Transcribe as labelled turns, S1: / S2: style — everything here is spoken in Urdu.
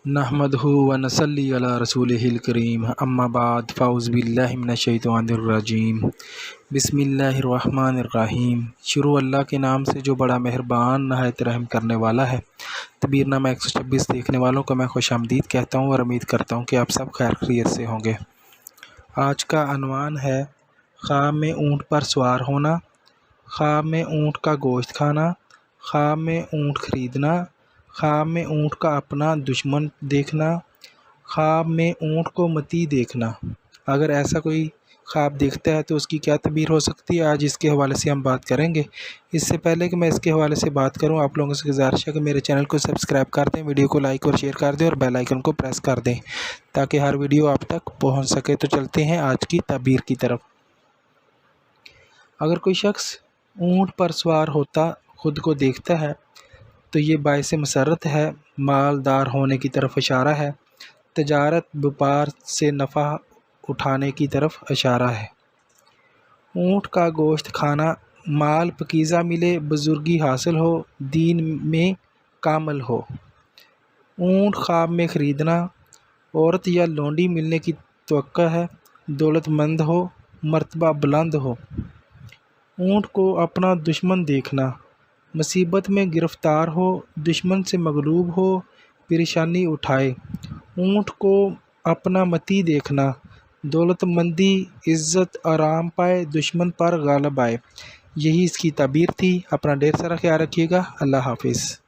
S1: نحمدہ و نصلی علی رسولہ الکریم، اما بعد فاعوذ باللہ من الشیطان الرجیم، بسم اللہ الرحمن الرحیم۔ شروع اللہ کے نام سے جو بڑا مہربان نہایت رحم کرنے والا ہے۔ تدبیر نامہ 126 دیکھنے والوں کو میں خوش آمدید کہتا ہوں اور امید کرتا ہوں کہ آپ سب خیر خیریت سے ہوں گے۔ آج کا عنوان ہے خواب میں اونٹ پر سوار ہونا، خواب میں اونٹ کا گوشت کھانا، خواب میں اونٹ خریدنا، خواب میں اونٹ کا اپنا دشمن دیکھنا، خواب میں اونٹ کو متی دیکھنا۔ اگر ایسا کوئی خواب دیکھتا ہے تو اس کی کیا تعبیر ہو سکتی ہے، آج اس کے حوالے سے ہم بات کریں گے۔ اس سے پہلے کہ میں اس کے حوالے سے بات کروں، آپ لوگوں سے گزارش ہے کہ میرے چینل کو سبسکرائب کر دیں، ویڈیو کو لائک اور شیئر کر دیں اور بیل آئیکن کو پریس کر دیں تاکہ ہر ویڈیو آپ تک پہنچ سکے۔ تو چلتے ہیں آج کی تعبیر کی طرف۔ اگر کوئی شخص اونٹ پر سوار ہوتا خود کو دیکھتا ہے تو یہ باعث مسرت ہے، مالدار ہونے کی طرف اشارہ ہے، تجارت بیپار سے نفع اٹھانے کی طرف اشارہ ہے۔ اونٹ کا گوشت کھانا، مال پکیزہ ملے، بزرگی حاصل ہو، دین میں کامل ہو۔ اونٹ خواب میں خریدنا، عورت یا لونڈی ملنے کی توقع ہے، دولت مند ہو، مرتبہ بلند ہو۔ اونٹ کو اپنا دشمن دیکھنا، مصیبت میں گرفتار ہو، دشمن سے مغلوب ہو، پریشانی اٹھائے۔ اونٹ کو اپنا متی دیکھنا، دولت مندی، عزت آرام پائے، دشمن پر غالب آئے۔ یہی اس کی تعبیر تھی۔ اپنا ڈھیر سارا خیال رکھیے گا۔ اللہ حافظ۔